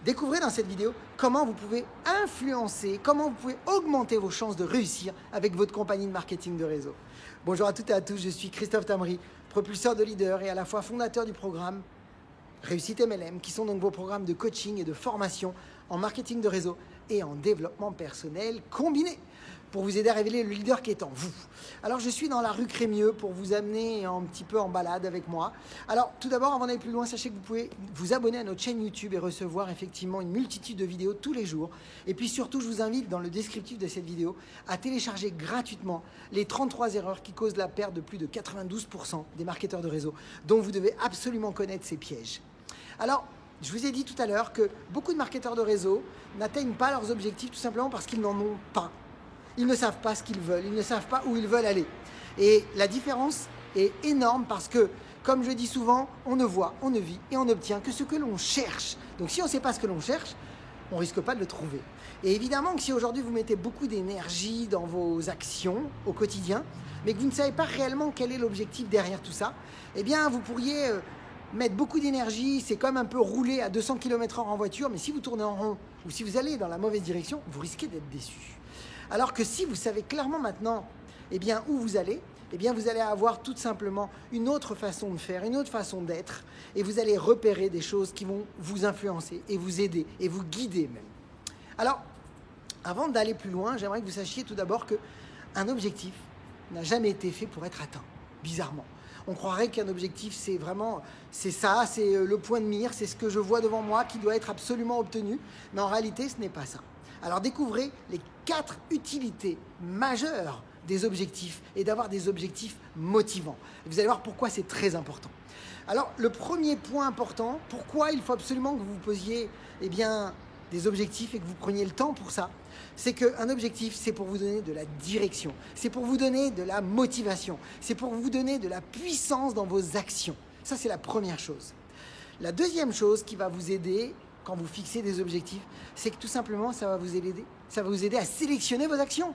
Découvrez dans cette vidéo comment vous pouvez influencer, comment vous pouvez augmenter vos chances de réussir avec votre compagnie de marketing de réseau. Bonjour à toutes et à tous, je suis Christophe Tamri, propulseur de leaders et à la fois fondateur du programme Réussite MLM, qui sont donc vos programmes de coaching et de formation en marketing de réseau et en développement personnel combiné pour vous aider à révéler le leader qui est en vous. Alors, je suis dans la rue Crémieux pour vous amener un petit peu en balade avec moi. Alors, tout d'abord, avant d'aller plus loin, sachez que vous pouvez vous abonner à notre chaîne YouTube et recevoir effectivement une multitude de vidéos tous les jours. Et puis surtout, je vous invite dans le descriptif de cette vidéo à télécharger gratuitement les 33 erreurs qui causent la perte de plus de 92% des marketeurs de réseau, dont vous devez absolument connaître ces pièges. Alors, je vous ai dit tout à l'heure que beaucoup de marketeurs de réseau n'atteignent pas leurs objectifs tout simplement parce qu'ils n'en ont pas. Ils ne savent pas ce qu'ils veulent, ils ne savent pas où ils veulent aller. Et la différence est énorme parce que, comme je dis souvent, on ne voit, on ne vit et on n'obtient que ce que l'on cherche. Donc si on ne sait pas ce que l'on cherche, on ne risque pas de le trouver. Et évidemment que si aujourd'hui vous mettez beaucoup d'énergie dans vos actions au quotidien, mais que vous ne savez pas réellement quel est l'objectif derrière tout ça, eh bien vous pourriez mettre beaucoup d'énergie, c'est comme un peu rouler à 200 km/h en voiture, mais si vous tournez en rond ou si vous allez dans la mauvaise direction, vous risquez d'être déçu. Alors que si vous savez clairement maintenant où vous allez, vous allez avoir tout simplement une autre façon de faire, une autre façon d'être, et vous allez repérer des choses qui vont vous influencer et vous aider et vous guider même. Alors, avant d'aller plus loin, j'aimerais que vous sachiez tout d'abord qu'un objectif n'a jamais été fait pour être atteint, bizarrement. On croirait qu'un objectif, c'est le point de mire, c'est ce que je vois devant moi qui doit être absolument obtenu. Mais en réalité, ce n'est pas ça. Alors découvrez les 4 utilités majeures des objectifs et d'avoir des objectifs motivants. Vous allez voir pourquoi c'est très important. Alors le premier point important, pourquoi il faut absolument que vous vous posiez des objectifs et que vous preniez le temps pour ça, c'est qu'un objectif, c'est pour vous donner de la direction, c'est pour vous donner de la motivation, c'est pour vous donner de la puissance dans vos actions. Ça, c'est la première chose. La deuxième chose qui va vous aider quand vous fixez des objectifs, c'est que tout simplement, ça va vous aider à sélectionner vos actions.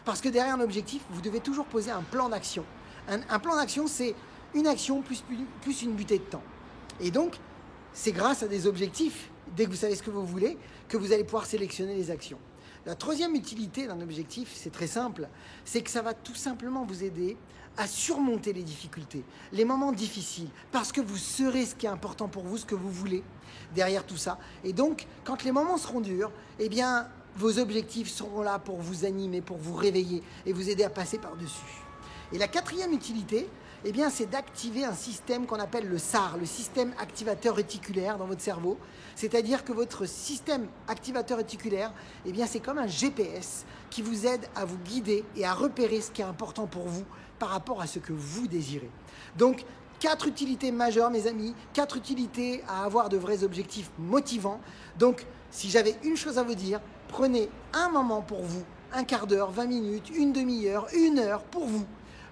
Parce que derrière un objectif, vous devez toujours poser un plan d'action. Un plan d'action, c'est une action plus une butée de temps. Et donc, c'est grâce à des objectifs, dès que vous savez ce que vous voulez, que vous allez pouvoir sélectionner les actions. La troisième utilité d'un objectif, c'est très simple, c'est que ça va tout simplement vous aider à surmonter les difficultés, les moments difficiles, parce que vous saurez ce qui est important pour vous, ce que vous voulez derrière tout ça. Et donc, quand les moments seront durs, vos objectifs seront là pour vous animer, pour vous réveiller et vous aider à passer par-dessus. Et la quatrième utilité, c'est d'activer un système qu'on appelle le SAR, le système activateur réticulaire dans votre cerveau. C'est-à-dire que votre système activateur réticulaire, c'est comme un GPS qui vous aide à vous guider et à repérer ce qui est important pour vous par rapport à ce que vous désirez. Donc, 4 utilités majeures, mes amis, 4 utilités à avoir de vrais objectifs motivants. Donc, si j'avais une chose à vous dire, prenez un moment pour vous, un quart d'heure, 20 minutes, une demi-heure, 1 heure pour vous,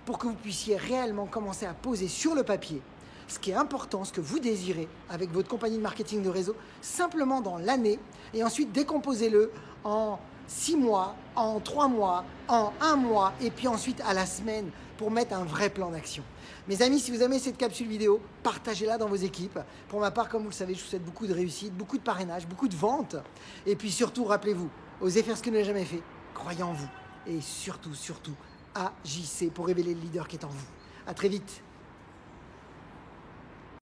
pour que vous puissiez réellement commencer à poser sur le papier ce qui est important, ce que vous désirez avec votre compagnie de marketing de réseau, simplement dans l'année, et ensuite décomposez-le en 6 mois, en 3 mois, en 1 mois, et puis ensuite à la semaine pour mettre un vrai plan d'action. Mes amis, si vous aimez cette capsule vidéo, partagez-la dans vos équipes. Pour ma part, comme vous le savez, je vous souhaite beaucoup de réussite, beaucoup de parrainage, beaucoup de ventes. Et puis surtout, rappelez-vous, osez faire ce que vous n'avez jamais fait, croyez en vous. Et surtout, agissez pour révéler le leader qui est en vous. À très vite.